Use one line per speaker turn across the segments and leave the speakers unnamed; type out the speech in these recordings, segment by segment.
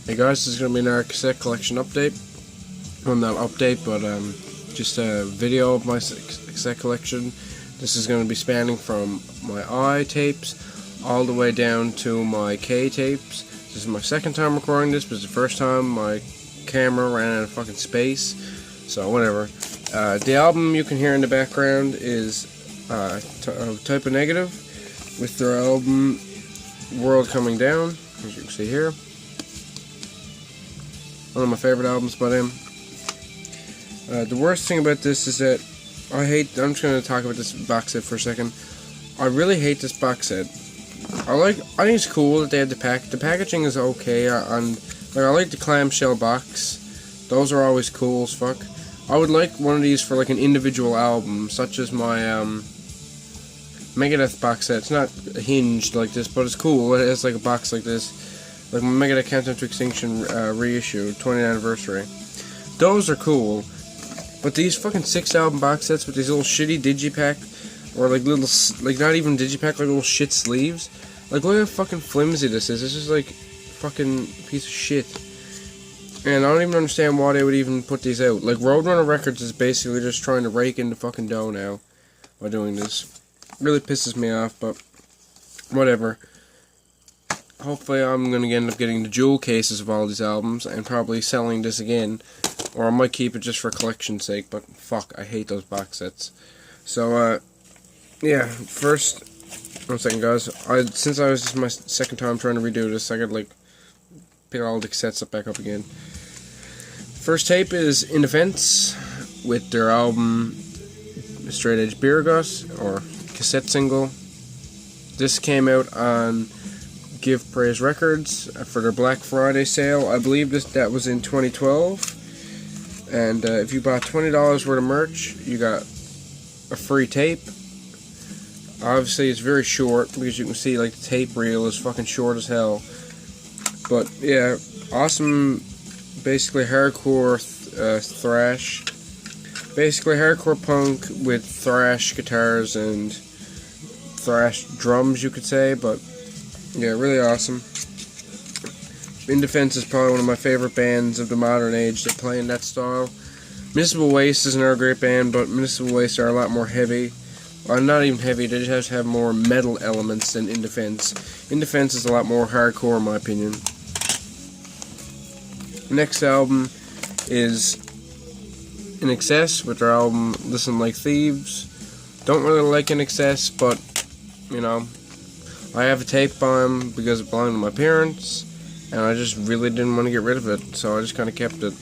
Hey guys, this is going to be another cassette collection update. Well, not update, but just a video of my cassette collection. This is going to be spanning from my I tapes all the way down to my K tapes. This is my second time recording this, but it's the first time my camera ran out of fucking space. So whatever. The album you can hear in the background is Type of Negative with their album World Coming Down, as you can see here. One of my favorite albums by them. The worst thing about this is that I'm just going to talk about this box set for a second. I really hate this box set. I think it's cool that they had the packaging is okay. I like the clamshell box. Those are always cool as fuck. I would like one of these for like an individual album, such as my Megadeth box set. It's not hinged like this, but it's cool. It has like a box like this. Like my Megadeth Countdown to Extinction reissue, 20th anniversary. Those are cool. But these fucking 6 album box sets with these little shitty digipack, or like little, like not even digipack, like little shit sleeves. Like look how fucking flimsy this is. This is like fucking piece of shit. And I don't even understand why they would even put these out. Like Roadrunner Records is basically just trying to rake in the fucking dough now by doing this. Really pisses me off, but whatever. Hopefully I'm going to end up getting the jewel cases of all these albums and probably selling this again. Or I might keep it just for collection's sake, but fuck, I hate those box sets. So, yeah, first, 1 second guys, since this is my second time trying to redo this, I gotta like, pick all the cassettes up back up again. First tape is In Defense with their album Straight Edge Beer Gut, or cassette single. This came out on Give Praise Records for their Black Friday sale. I believe that was in 2012. And if you bought $20 worth of merch, you got a free tape. Obviously, it's very short because you can see like the tape reel is fucking short as hell. But yeah, awesome. Basically hardcore thrash. Basically hardcore punk with thrash guitars and thrash drums, you could say. But yeah, really awesome. In Defense is probably one of my favorite bands of the modern age that play in that style. Municipal Waste is another great band, but Municipal Waste are a lot more heavy. Well, not even heavy, they just have more metal elements than In Defense. In Defense is a lot more hardcore in my opinion. Next album is In Excess with their album Listen Like Thieves. Don't really like In Excess, but, you know, I have a tape on them because it belonged to my parents. And I just really didn't want to get rid of it, so I just kind of kept it.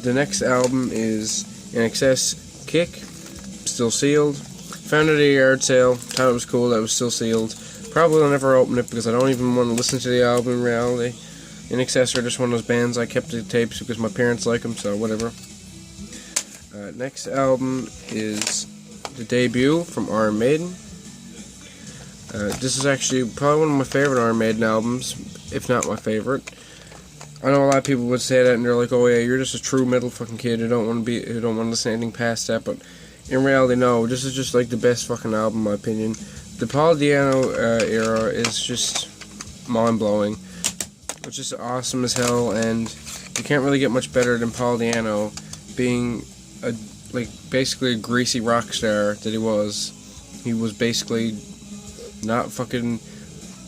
The next album is In Excess Kick, still sealed. Found it at a yard sale, thought it was cool that it was still sealed. Probably will never open it because I don't even want to listen to the album in reality. In Excess are just one of those bands I kept the tapes because my parents like them, so whatever. Next album is the debut from Iron Maiden. This is actually probably one of my favorite Iron Maiden albums, if not my favorite. I know a lot of people would say that and they're like, "Oh yeah, you're just a true metal fucking kid who don't want to listen to anything past that." But in reality, no. This is just like the best fucking album, in my opinion. The Paul Di'Anno era is just mind blowing. It's just awesome as hell, and you can't really get much better than Paul Di'Anno being basically a greasy rock star that he was. He was basically not fucking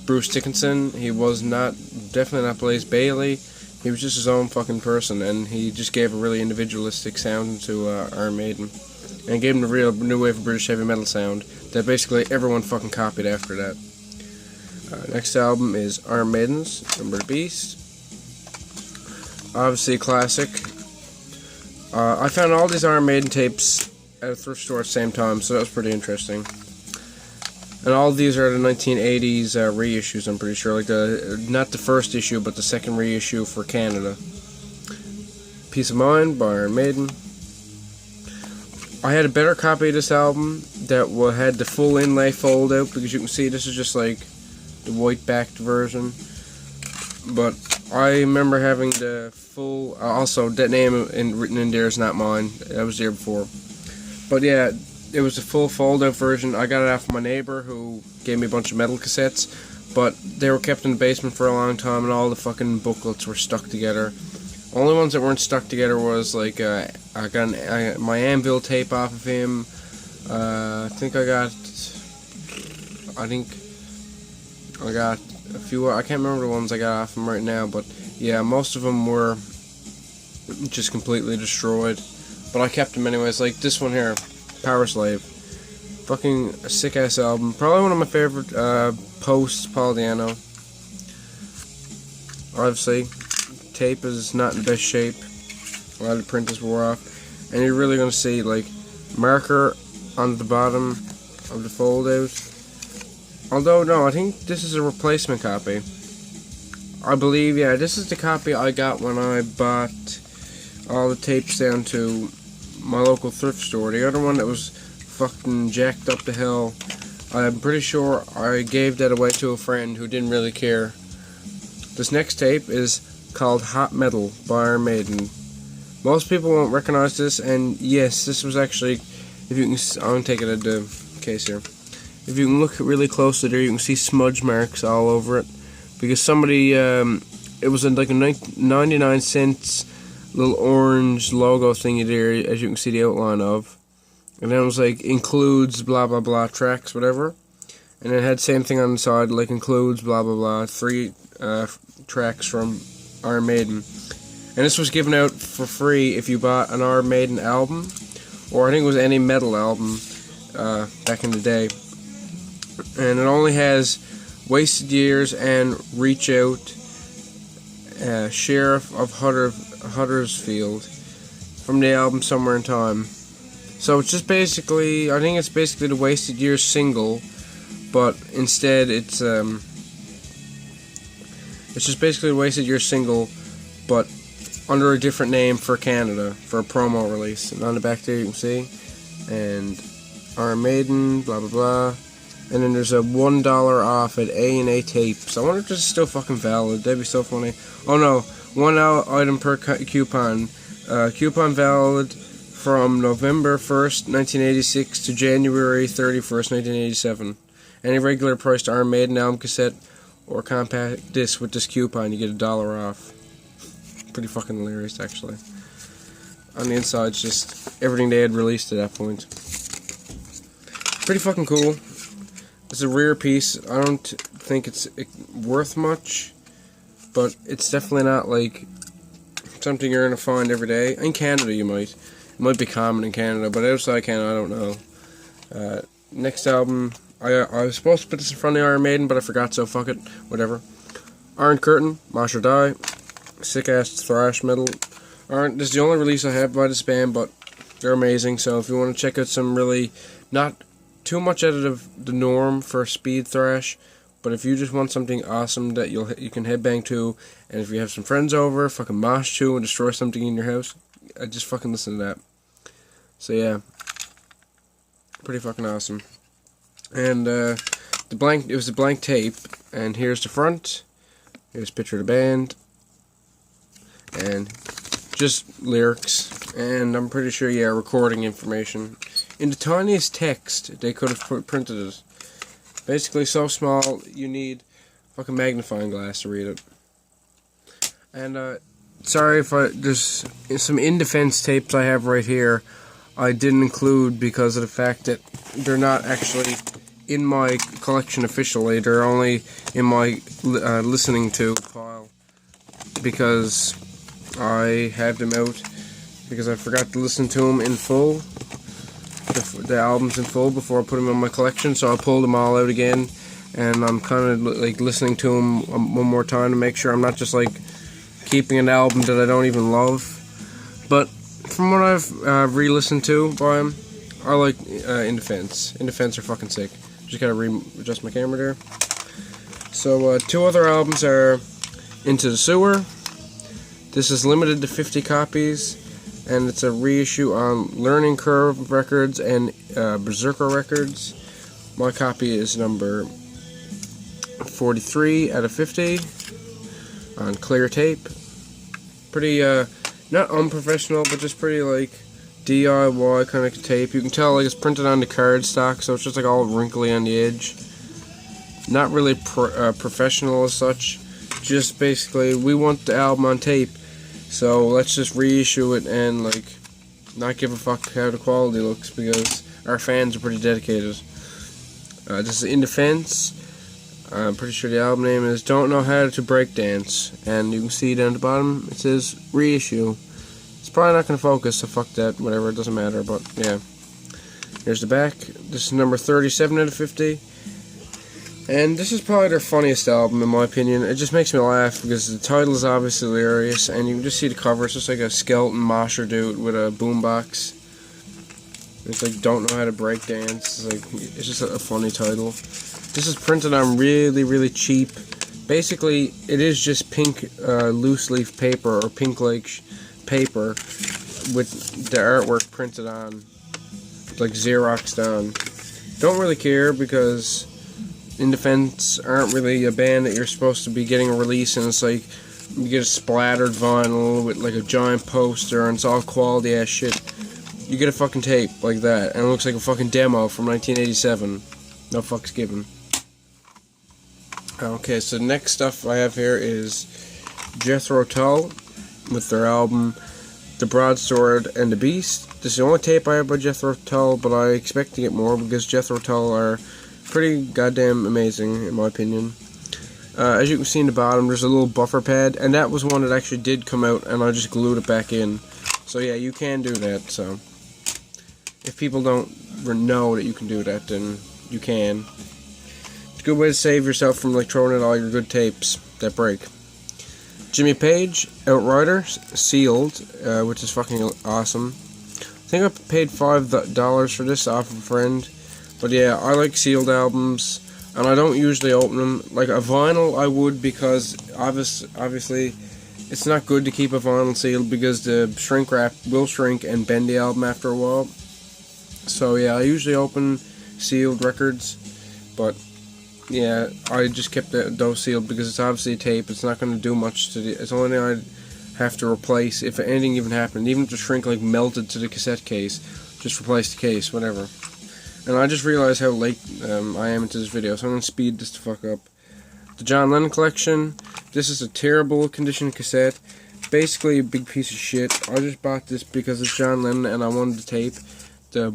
Bruce Dickinson. He was definitely not Blaze Bayley. He was just his own fucking person, and he just gave a really individualistic sound to Iron Maiden, and gave him the real new wave of British heavy metal sound that basically everyone fucking copied after that. Next album is Iron Maiden's Number of the Beast. Obviously a classic. I found all these Iron Maiden tapes at a thrift store at the same time, so that was pretty interesting. And all of these are the 1980s reissues, I'm pretty sure. Like not the first issue, but the second reissue for Canada. Peace of Mind by Iron Maiden. I had a better copy of this album that had the full inlay fold out, because you can see this is just like the white backed version. But I remember having the full, also that name written in there is not mine, that was there before. But yeah, it was a full fold out version. I got it off my neighbor who gave me a bunch of metal cassettes. but they were kept in the basement for a long time, and all the fucking booklets were stuck together. Only ones that weren't stuck together was like I got my Anvil tape off of him. I think I got a few. I can't remember the ones I got off him right now, but yeah, most of them were just completely destroyed. But I kept them anyways. Like this one here, Power Slave, fucking a sick ass album. Probably one of my favorite post Paul Diano. Obviously, tape is not in the best shape. A lot of the print is wore off, and you're really gonna see like marker on the bottom of the fold out. Although no, I think this is a replacement copy. I believe, yeah, this is the copy I got when I bought all the tapes down to my local thrift store. The other one that was fucking jacked up the hill, I'm pretty sure I gave that away to a friend who didn't really care. This next tape is called Hot Metal by Iron Maiden. Most people won't recognize this, and yes, this was actually, if you can, I'm gonna take it out of the case here. If you can look really closely there, you can see smudge marks all over it. Because somebody, it was like a 99 cents little orange logo thingy there, as you can see the outline of. And then it was like, includes blah blah blah tracks, whatever. And it had the same thing on the side, like includes blah blah blah, 3 tracks from Iron Maiden. And this was given out for free if you bought an Iron Maiden album, or I think it was any metal album back in the day. And it only has Wasted Years and Reach Out, Sheriff of Huddersfield from the album Somewhere in Time. So it's just basically, I think it's basically the Wasted Years single, but instead it's just basically the Wasted Years single, but under a different name for Canada, for a promo release. And on the back there you can see, and Iron Maiden, blah blah blah. And then there's a $1 off at A&A Tapes. I wonder if this is still fucking valid. That'd be so funny. Oh no, 1 item per coupon. Coupon valid from November 1st, 1986 to January 31st, 1987. Any regular priced Iron Maiden album cassette or compact disc with this coupon, you get $1 off. Pretty fucking hilarious, actually. On the inside, it's just everything they had released at that point. Pretty fucking cool. It's a rare piece. I don't think it's worth much, but it's definitely not like something you're gonna find every day. In Canada, you might. It might be common in Canada, but outside Canada, I don't know. Next album, I was supposed to put this in front of the Iron Maiden, but I forgot, so fuck it. Whatever. Iron Curtain, Marsh or Die. Sick ass thrash metal. This is the only release I have by this band, but they're amazing. So if you want to check out some really not too much out of the norm for speed thrash, but if you just want something awesome that you can headbang to, and if you have some friends over, fucking mosh to and destroy something in your house, just fucking listen to that. So yeah, pretty fucking awesome. And it was a blank tape, and here's the front. Here's a picture of the band, and just lyrics, and I'm pretty sure, yeah, recording information. In the tiniest text, they could have printed it. Basically so small, you need fucking magnifying glass to read it. And, sorry if there's some in-defense tapes I have right here I didn't include because of the fact that they're not actually in my collection officially. They're only in my listening to file because I had them out because I forgot to listen to them in full. The albums in full before I put them in my collection, so I pulled them all out again, and I'm kind of like listening to them one more time to make sure I'm not just like keeping an album that I don't even love. But from what I've re-listened to by them, I like In Defense. In Defense are fucking sick. Just gotta readjust my camera there. So 2 other albums are Into the Sewer. This is limited to 50 copies. And it's a reissue on Learning Curve Records and Berserker Records. My copy is number 43 out of 50 on clear tape. Pretty, not unprofessional, but just pretty like DIY kind of tape. You can tell like it's printed on the cardstock, so it's just like all wrinkly on the edge. not really professional as such. Just basically, we want the album on tape, so let's just reissue it and like not give a fuck how the quality looks because our fans are pretty dedicated. This is In Defense. I'm pretty sure the album name is Don't Know How to Break Dance, and you can see down at the bottom it says reissue. It's probably not going to focus, so fuck that, whatever, it doesn't matter, but yeah. Here's the back. This is number 37 out of 50. And this is probably their funniest album, in my opinion. It just makes me laugh because the title is obviously hilarious, and you can just see the cover. It's just like a skeleton mosher dude with a boombox. It's like Don't Know How to Break Dance. It's just a funny title. This is printed on really, really cheap. Basically, it is just pink loose leaf paper or pink like paper with the artwork printed on, like Xeroxed on. Don't really care because In Defense aren't really a band that you're supposed to be getting a release, and it's like you get a splattered vinyl with like a giant poster and it's all quality ass shit. You get a fucking tape like that and it looks like a fucking demo from 1987. No fucks given. Okay, so the next stuff I have here is Jethro Tull with their album The Broadsword and the Beast. This is the only tape I have by Jethro Tull, but I expect to get more because Jethro Tull are pretty goddamn amazing in my opinion. As you can see in the bottom, there's a little buffer pad, and that was one that actually did come out, and I just glued it back in. So yeah, you can do that. So if people don't know that you can do that, then you can. It's a good way to save yourself from like throwing out all your good tapes that break. Jimmy Page, Outriders, sealed, which is fucking awesome. I think I paid $5 for this off of a friend. But yeah, I like sealed albums, and I don't usually open them. Like a vinyl, I would, because obviously it's not good to keep a vinyl sealed because the shrink wrap will shrink and bend the album after a while. So yeah, I usually open sealed records, but yeah, I just kept those sealed because it's obviously a tape. It's not going to do much to the. It's the only thing I'd have to replace if anything even happened. Even if the shrink like melted to the cassette case, just replace the case, whatever. And I just realized how late I am into this video, so I'm going to speed this the fuck up. The John Lennon Collection. This is a terrible condition cassette. Basically a big piece of shit. I just bought this because it's John Lennon and I wanted the tape. The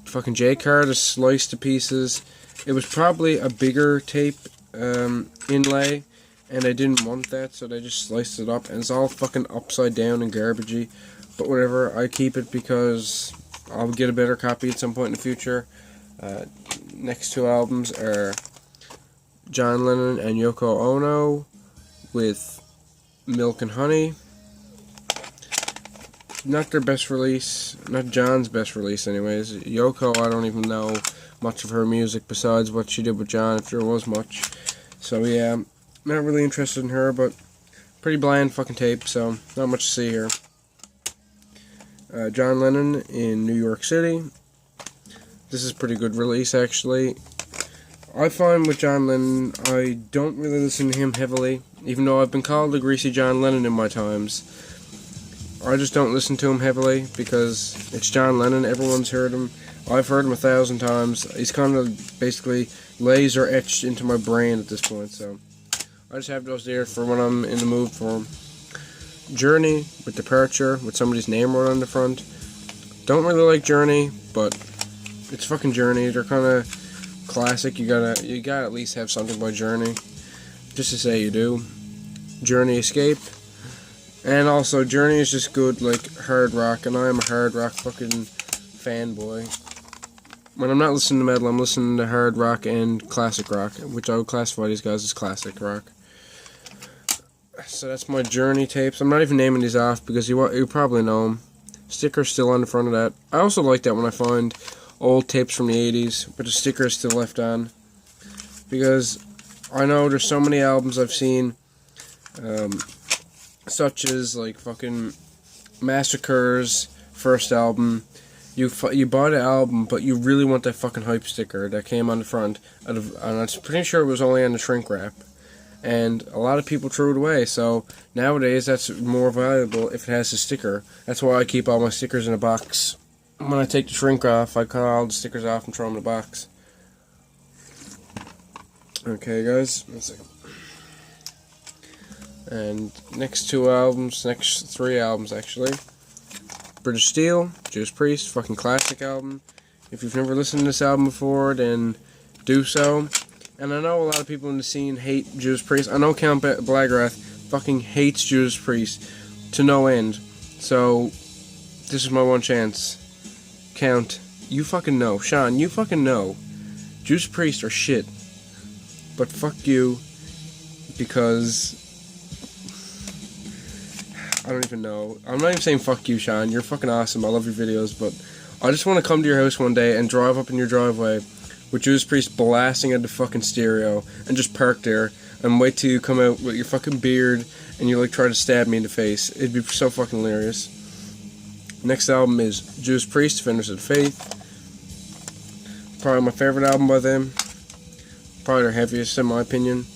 fucking J card is sliced to pieces. It was probably a bigger tape inlay, and I didn't want that, so they just sliced it up, and it's all fucking upside down and garbagey. But whatever, I keep it because I'll get a better copy at some point in the future. Next two albums are John Lennon and Yoko Ono with Milk and Honey. Not their best release, not John's best release anyways. Yoko, I don't even know much of her music besides what she did with John, if there was much. So yeah, I'm not really interested in her, but pretty bland fucking tape, so not much to see here. John Lennon in New York City. This is a pretty good release, actually. I find with John Lennon, I don't really listen to him heavily, even though I've been called the Greasy John Lennon in my times. I just don't listen to him heavily because it's John Lennon. Everyone's heard him. I've heard him 1,000 times. He's kind of basically laser etched into my brain at this point, so I just have those there for when I'm in the mood for them. Journey with Departure with somebody's name right on the front. Don't really like Journey, but it's fucking Journey. They're kind of classic. You gotta at least have something by Journey, just to say you do. Journey Escape, and also Journey is just good like hard rock, and I am a hard rock fucking fanboy. When I'm not listening to metal, I'm listening to hard rock and classic rock, which I would classify these guys as classic rock. So that's my Journey tapes. I'm not even naming these off because you probably know them. Sticker's still on the front of that. I also like that when I find old tapes from the 80s, but the sticker is still left on. Because I know there's so many albums I've seen, such as like fucking Massacre's first album. You buy the album, but you really want that fucking hype sticker that came on the front, and I'm pretty sure it was only on the shrink wrap. And a lot of people threw it away, so nowadays that's more valuable if it has a sticker. That's why I keep all my stickers in a box. When I take the shrink off, I cut all the stickers off and throw them in a box. Okay, guys, 1 second. And next 2 albums, next 3 albums actually. British Steel, Judas Priest, fucking classic album. If you've never listened to this album before, then do so. And I know a lot of people in the scene hate Judas Priest. I know Count Blagrath fucking hates Judas Priest to no end. So, this is my one chance. Count, you fucking know. Sean, you fucking know. Judas Priest are shit. But fuck you, because I don't even know. I'm not even saying fuck you, Sean. You're fucking awesome. I love your videos, but I just want to come to your house one day and drive up in your driveway with Judas Priest blasting at the fucking stereo and just park there and wait till you come out with your fucking beard and you like try to stab me in the face. It'd be so fucking hilarious. Next album is Judas Priest, Defenders of the Faith. Probably my favorite album by them. Probably their heaviest in my opinion.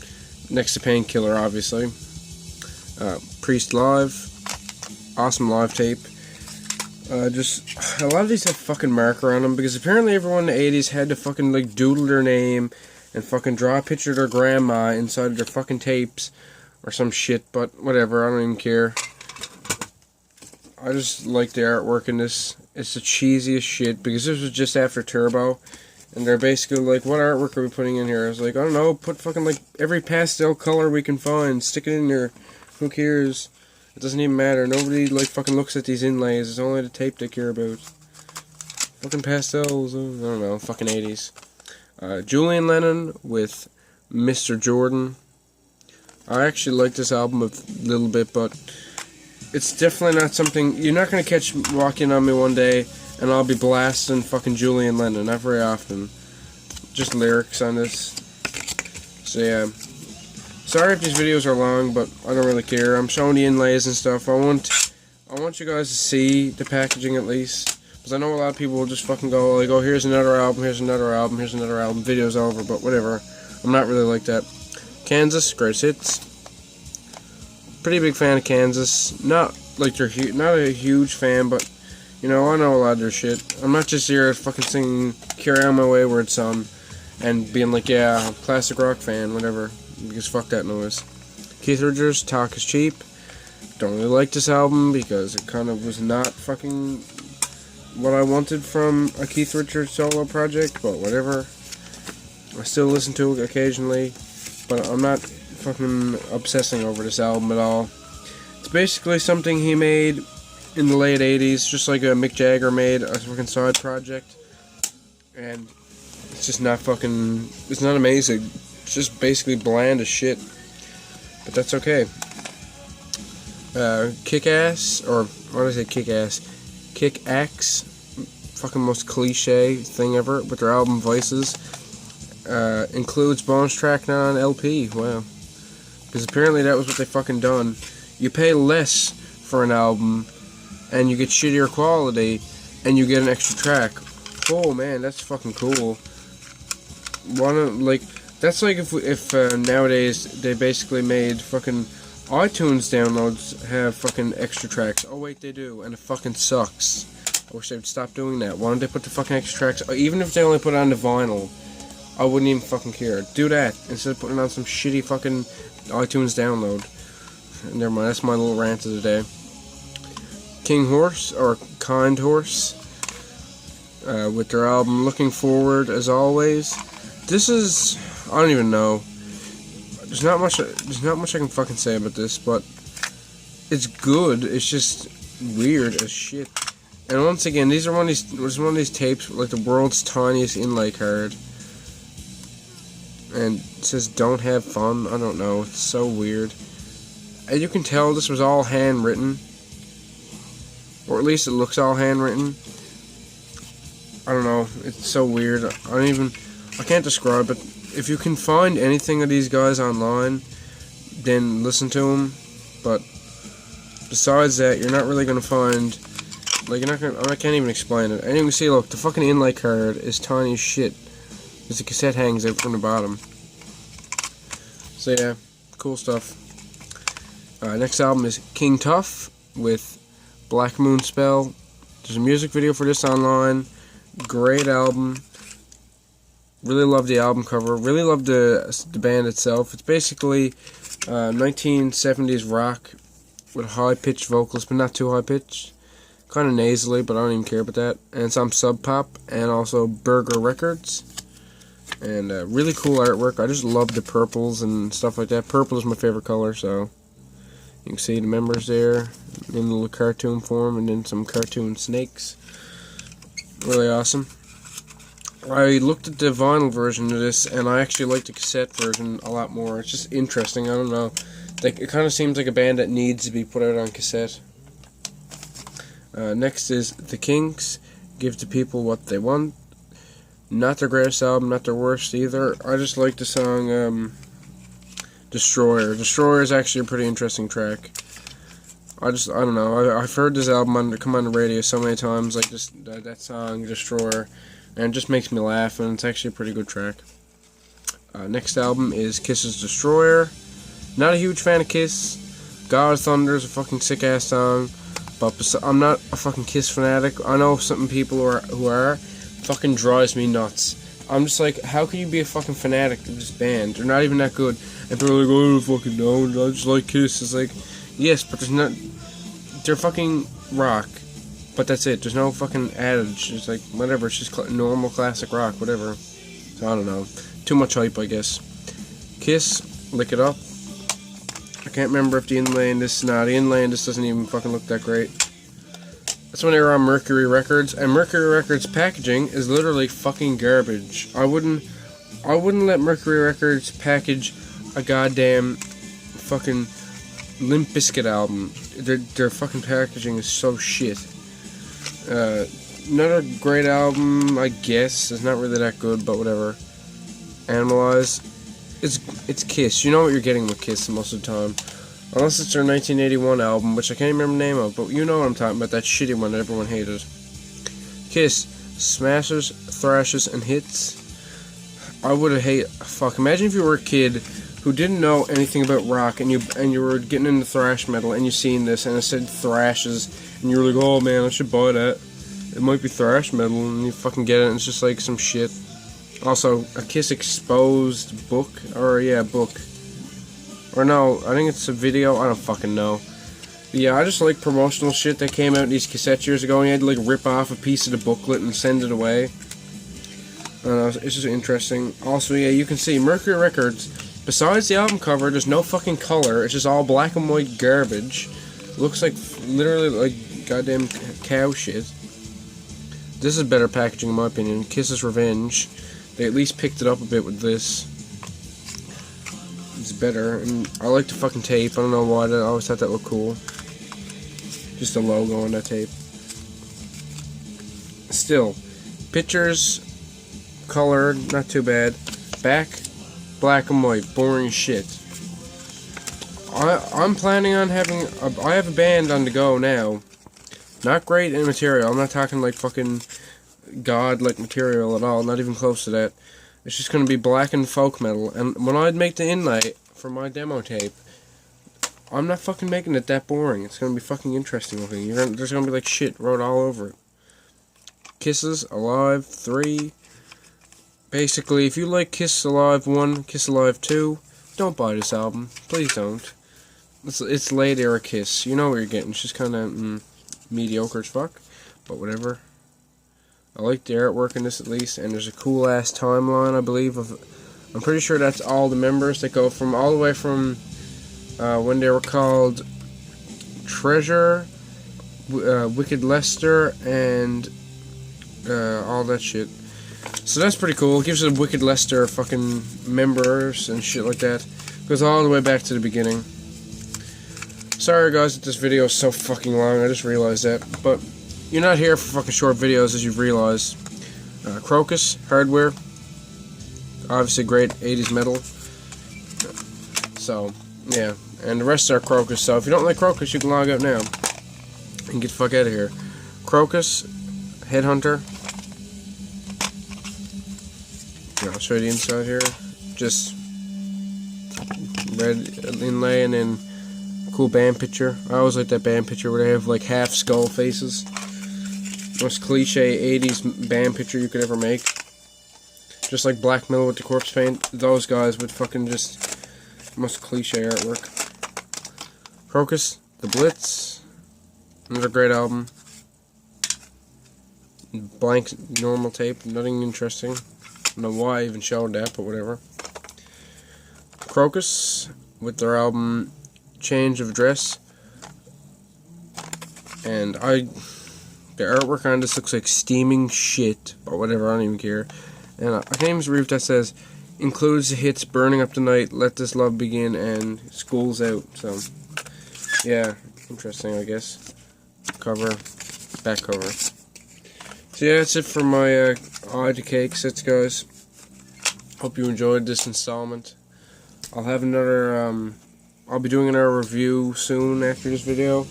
Next to Painkiller, obviously. Priest Live. Awesome live tape. Just a lot of these have fucking marker on them because apparently everyone in the 80s had to fucking like doodle their name and fucking draw a picture of their grandma inside of their fucking tapes or some shit, but whatever, I don't even care. I just like the artwork in this. It's the cheesiest shit because this was just after Turbo and they're basically like, what artwork are we putting in here? I was like, I don't know, put fucking like every pastel color we can find, stick it in there, who cares? It doesn't even matter. Nobody like fucking looks at these inlays. It's only the tape they care about. Fucking pastels. I don't know. Fucking 80s. Julian Lennon with Mr. Jordan. I actually like this album a little bit, but it's definitely not something. You're not gonna catch walking on me one day and I'll be blasting fucking Julian Lennon. Not very often. Just lyrics on this. So yeah. Sorry if these videos are long, but I don't really care. I'm showing the inlays and stuff. I want you guys to see the packaging at least, because I know a lot of people will just fucking go like, oh, here's another album, here's another album, here's another album. Video's over, but whatever. I'm not really like that. Kansas, greatest hits. Pretty big fan of Kansas. Not like not a huge fan, but you know, I know a lot of their shit. I'm not just here fucking singing "Carry On My Wayward Son" and being like, yeah, classic rock fan, whatever. Because fuck that noise. Keith Richards, Talk Is Cheap. Don't really like this album because it kind of was not fucking what I wanted from a Keith Richards solo project, but whatever. I still listen to it occasionally, but I'm not fucking obsessing over this album at all. It's basically something he made in the late 80s, just like Mick Jagger made a fucking side project, and it's just not fucking, it's not amazing. It's just basically bland as shit. But that's okay. Kick-Ass, or what did I say, Kick-Ass? Kick-Axe, fucking most cliche thing ever, with their album Voices. Includes bonus track now on LP, wow. Because apparently that was what they fucking done. You pay less for an album, and you get shittier quality, and you get an extra track. Oh man, that's fucking cool. That's like if nowadays they basically made fucking iTunes downloads have fucking extra tracks. Oh wait, they do, and it fucking sucks. I wish they would stop doing that. Why don't they put the fucking extra tracks? Even if they only put it on the vinyl, I wouldn't even fucking care. Do that instead of putting on some shitty fucking iTunes download. Never mind, that's my little rant of the day. King Horse, or Kind Horse, with their album Looking Forward As Always. This is, I don't even know. There's not much I can fucking say about this, but it's good. It's just weird as shit. And once again, this is one of these tapes with like the world's tiniest inlay card. And it says "Don't have fun." I don't know. It's so weird. And you can tell this was all handwritten, or at least it looks all handwritten. I don't know. It's so weird. I can't describe it. If you can find anything of these guys online, then listen to them. But besides that, you're not really gonna find. Like I can't even explain it. And you can see, look, the fucking inlay card is tiny as shit. Because the cassette hangs out from the bottom. So yeah, cool stuff. Next album is King Tough with Black Moon Spell. There's a music video for this online. Great album. Really love the album cover. Really love the band itself. It's basically 1970s rock with high-pitched vocals, but not too high-pitched. Kind of nasally, but I don't even care about that. And it's on Sub Pop and also Burger Records. And really cool artwork. I just love the purples and stuff like that. Purple is my favorite color, so you can see the members there in a little cartoon form, and then some cartoon snakes. Really awesome. I looked at the vinyl version of this, and I actually like the cassette version a lot more. It's just interesting. I don't know. Like, it kind of seems like a band that needs to be put out on cassette. Next is The Kinks, Give the People What They Want. Not their greatest album, not their worst either. I just like the song Destroyer. Destroyer is actually a pretty interesting track. I don't know. I've heard this album come on the radio so many times, like that song Destroyer, and it just makes me laugh, and it's actually a pretty good track. Next album is Kiss's Destroyer. Not a huge fan of Kiss. God of Thunder is a fucking sick ass song, but I'm not a fucking Kiss fanatic. I know some people who are. Fucking drives me nuts. I'm just like, how can you be a fucking fanatic of this band? They're not even that good. And people are like, oh, I don't fucking know. I just like Kiss. It's like, yes, but there's not. They're fucking rock, but that's it. There's no fucking adage. It's like whatever. It's just normal classic rock, whatever. So I don't know. Too much hype, I guess. Kiss, Lick It Up. I can't remember if the inlay in this. Nah, the inlay in this doesn't even fucking look that great. That's when they were on Mercury Records, and Mercury Records packaging is literally fucking garbage. I wouldn't let Mercury Records package a goddamn fucking Limp Bizkit album. Their fucking packaging is so shit. Another great album, I guess. It's not really that good, but whatever. Animalize. It's Kiss. You know what you're getting with Kiss most of the time. Unless it's their 1981 album, which I can't remember the name of, but you know what I'm talking about, that shitty one that everyone hated. Kiss, smashes, thrashes, and hits. I would have fuck, imagine if you were a kid who didn't know anything about rock, and you were getting into thrash metal, and you seen this, and it said thrashes, and you were like, oh man, I should buy that. It might be thrash metal, and you fucking get it, and it's just like some shit. Also, a Kiss Exposed book, book. Or no, I think it's a video, I don't fucking know. But yeah, I just like promotional shit that came out in these cassettes years ago, and you had to like rip off a piece of the booklet and send it away. It's just interesting. Also, yeah, you can see Mercury Records, besides the album cover, there's no fucking color, it's just all black and white garbage. Looks like, literally like goddamn cow shit. This is better packaging in my opinion. Kiss's Revenge. They at least picked it up a bit with this. It's better, and I like the fucking tape. I don't know why, I always thought that looked cool. Just a logo on that tape. Still, pictures, color, not too bad. Back, black and white, boring shit. I'm planning on having, I have a band on the go now. Not great in material, I'm not talking like fucking god-like material at all, not even close to that. It's just going to be black and folk metal, and when I'd make the inlay for my demo tape, I'm not fucking making it that boring. It's going to be fucking interesting looking. There's going to be like shit wrote all over it. Kisses Alive 3. Basically, if you like Kiss Alive 1, Kiss Alive 2, don't buy this album. Please don't. It's late era Kiss. You know what you're getting. It's just kind of mediocre as fuck, but whatever. I like the artwork in this at least, and there's a cool ass timeline, I believe. I'm pretty sure that's all the members that go from all the way from when they were called Treasure, Wicked Lester, and all that shit. So that's pretty cool. It gives it a Wicked Lester fucking members and shit like that. Goes all the way back to the beginning. Sorry guys that this video is so fucking long, I just realized that, but you're not here for fucking short videos, as you've realized. Crocus, Hardware, obviously great 80s metal. So, yeah, and the rest are Crocus, so if you don't like Crocus, you can log out now. And get the fuck out of here. Crocus, Headhunter. Here, I'll show you the inside here. Just red inlay and then cool band picture. I always like that band picture where they have like half skull faces. Most cliche 80s band picture you could ever make. Just like Blackmail with the corpse paint. Those guys with fucking just most cliche artwork. Crocus, The Blitz. Another great album. Blank normal tape. Nothing interesting. I don't know why I even showed that, but whatever. Crocus with their album Change of Dress. And the artwork on this looks like steaming shit, but whatever, I don't even care. And I can't even read what that says. Includes the hits Burning Up the Night, Let This Love Begin, and School's Out. So, yeah, interesting, I guess. Cover, back cover. So yeah, that's it for my IDK cassettes, guys. Hope you enjoyed this installment. I'll have another, I'll be doing another review soon after this video.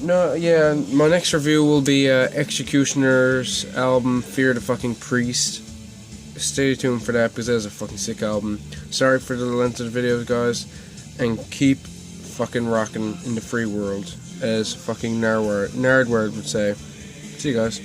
No, yeah, my next review will be Executioner's album, Fear the Fucking Priest. Stay tuned for that, because that's a fucking sick album. Sorry for the length of the videos, guys, and keep fucking rocking in the free world, as fucking Nardward would say. See you guys.